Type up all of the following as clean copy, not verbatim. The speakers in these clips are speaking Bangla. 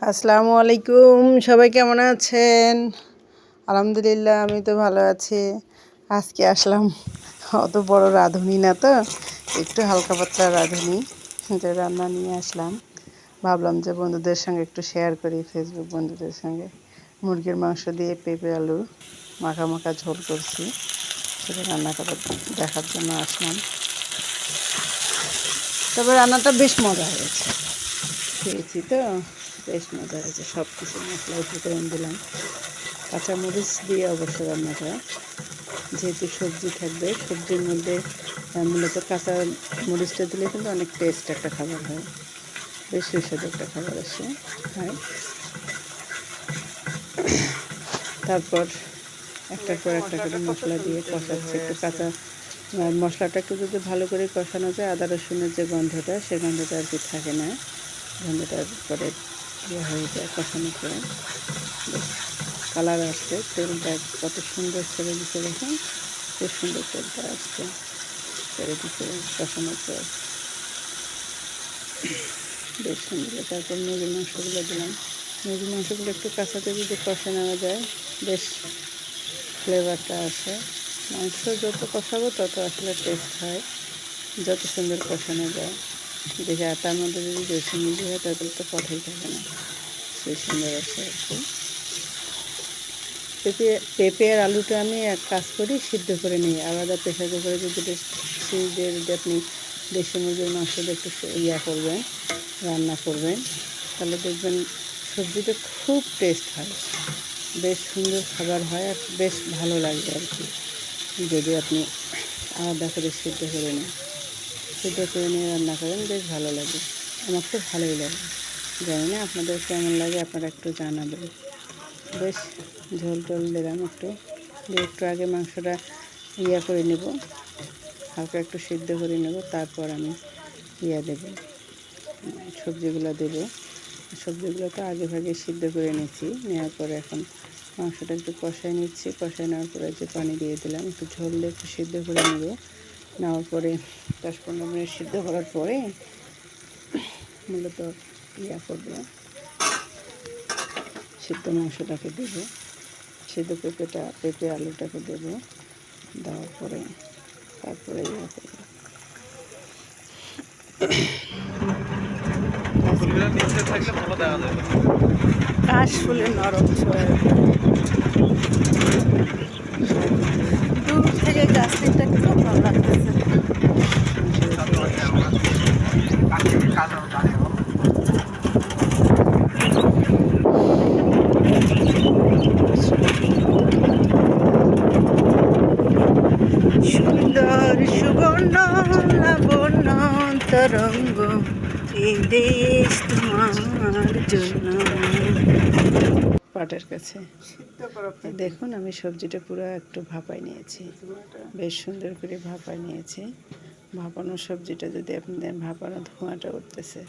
আসসালামু আলাইকুম, সবাই কেমন আছেন? আলহামদুলিল্লাহ, আমি তো ভালো আছি। আজকে আসলাম, অত বড় রাঁধুনি না তো, একটু হালকা পাতলা রাঁধুনি যে রান্না নিয়ে আসলাম। ভাবলাম যে বন্ধুদের সঙ্গে একটু শেয়ার করি, ফেসবুক বন্ধুদের সঙ্গে। মুরগির মাংস দিয়ে পেঁপে আলু মাখা মাখা ঝোল করছি, সেটা রান্না করার দেখার জন্য আসলাম। তবে রান্নাটা বেশ মজা হয়েছে, খেয়েছি তো বেশ মজা হয়েছে। সব কিছু মশলা উপকরণ দিলাম, কাঁচামরিচ দিয়ে অবশ্য রান্নাটা, যেহেতু সবজি থাকবে, সবজির মধ্যে মূলত কাঁচা মরিচটা দিলে কিন্তু অনেক টেস্ট একটা খাবার হয়, বেশ সুস্বাদু একটা খাবার আসে হয়। তারপর একটার পর একটা করে মশলা দিয়ে কষাচ্ছি, একটু কাঁচা মশলাটা একটু যদি ভালো করে কষানো যায়, আদা রসুনের যে গন্ধটা, সে গন্ধটা আর কি থাকে না। গন্ধটার পরে ইয়ে হয়ে যায়, কষানোর পরে বেশ কালার আসছে, তেলটা কত সুন্দর ছেড়ে দিচ্ছে, দেখুন বেশ সুন্দর তেলটা আসছে, ছেড়ে দিচ্ছে কষানোর পর, বেশ সুন্দর। তারপর মুরগির মাংসগুলো দিলাম। মুরগির মাংসগুলো একটু কাঁচাতে যদি কষে নেওয়া যায়, বেশ ফ্লেভারটা আসে। মাংস যত কষাবো তত আসলে টেস্ট হয়, যত সুন্দর কষানো যায়। দেখে আটার মধ্যে যদি বেশি মিলি হয়, তাহলে তো কথাই থাকে না, সেই সুন্দর আসে আর কি। পেঁপে আর আলুটা আমি এক কাজ করি, সিদ্ধ করে নিই আলাদা প্রেশার কুকারে। যদি আপনি দেশি মুরগির মাংসটা একটু করবেন, রান্না করবেন, তাহলে দেখবেন সবজিটা খুব টেস্ট হয়, বেশ সুন্দর খাবার হয়, আর বেশ ভালো লাগবে আর কি। যদি আপনি আলাদা করে সিদ্ধ করে নিয়ে রান্না করেন, বেশ ভালো লাগে। আমার খুব ভালোই লাগে। জানি না আপনাদের কেমন লাগে, আপনারা একটু জানাবেন। বেশ ঝোল টোল দিলাম, একটু আগে মাংসটা করে নেব, হালকা একটু সিদ্ধ করে নেব, তারপর আমি দেব, সবজিগুলো দেব। সবজিগুলো তো আগে ভাগে সিদ্ধ করে নিচ্ছি, নেওয়ার পরে এখন মাংসটা একটু কষাই নিচ্ছি। কষাই নেওয়ার পরে যে পানি দিয়ে দিলাম, একটু ঝোল দিয়ে একটু সিদ্ধ করে নেব। নেওয়ার পরে 10-15 মিনিট সিদ্ধ করার পরে মূলত করব, সিদ্ধ মাংসটাকে দেবো, সিদ্ধ পেঁপে আলুটাকে দেবো, দেওয়ার পরে তারপরে করবো। কাশফুলের নরম ছোঁয়া, দূর থেকে গাছ দেখতে খুব ভালো লাগতেছে। সুন্দর সুবর্ণ লাবণ্য তরঙ্গ, এই দেশ তোমার জন্য। পাটের কাছে দেখুন, আমি সবজিটা পুরো একটু ভাপাই নিয়েছি, বেশ সুন্দর করে ভাপাই নিয়েছি। ভাপানো সবজিটা যদি আপনি দেন, ভাপানো ধোঁয়াটা উঠতেছে,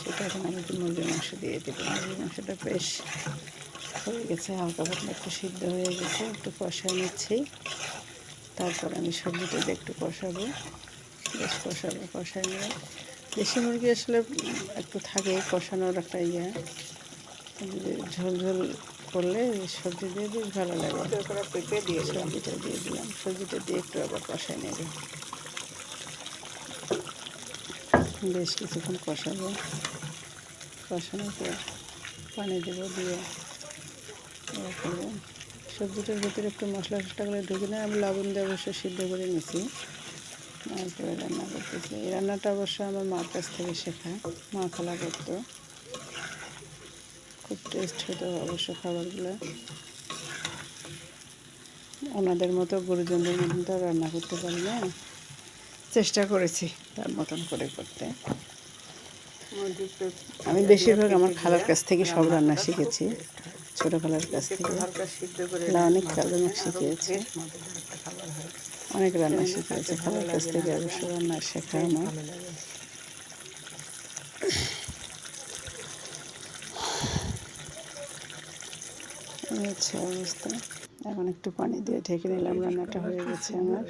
সেটা এখন আমি একটু মুরগির মাংস দিয়ে দেবো। মুরগির মাংসটা বেশ হয়ে গেছে, হালকা পাতলা একটু সিদ্ধ হয়ে গেছে, একটু কষাই নিচ্ছি। তারপর আমি সবজিটা দিয়ে একটু কষাবো, বেশ কষাই নিয়ে। দেশি মুরগি আসলে একটু থাকে কষানোর একটা ঝোল ঝোল করলে সবজি দিয়ে বেশ ভালো লাগে। পেঁপে দিয়ে সবজিটা দিয়ে দিলাম, সবজিটা দিয়ে একটু আবার কষাই নেব, বেশ কিছুক্ষণ কষাবো। কষানোর পর পানি দেবো, দিয়ে করবো। সবজিটার ভিতরে একটু মশলা টশলাগুলো ঢুকে নেয়, আমি লবণ দিয়ে অবশ্য সিদ্ধ করে নিয়েছি, তারপরে রান্না করতেছি। এই রান্নাটা অবশ্য আমার মার কাছ থেকে শেখা, মা খালা করতো, খুব টেস্ট হতো অবশ্য খাবারগুলো। ওনাদের মতো গুরুজনদের মতন তো রান্না করতে পারি না, চেষ্টা করেছি তার মতন করে করতে। আমি বেশিরভাগ আমার খালার কাছ থেকে সব রান্না শিখেছি, ছোটো খালার কাছ থেকে অনেক রান্না শিখিয়েছে, অনেক রান্না শিখিয়েছে খালার কাছ থেকে, অবশ্য রান্না শেখা আমার। আচ্ছা অবস্থা, এখন একটু পানি দিয়ে ঢেকে নিলাম, রান্নাটা হয়ে গেছে আমার।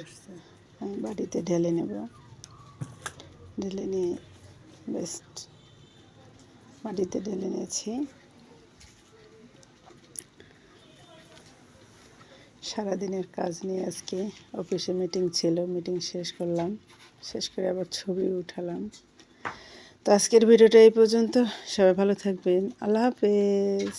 আমি বাটিতে ঢেলে নেব, ঢেলে নিয়ে বেস্ট মাটিতে ঢেলে নিয়েছি। সারাদিনের কাজ নিয়ে আজকে অফিসে মিটিং ছিল, মিটিং শেষ করলাম, শেষ করে আবার ছবি উঠালাম। তো আজকের ভিডিওটা এই পর্যন্ত। সবাই ভালো থাকবেন। আল্লাহ হাফেজ।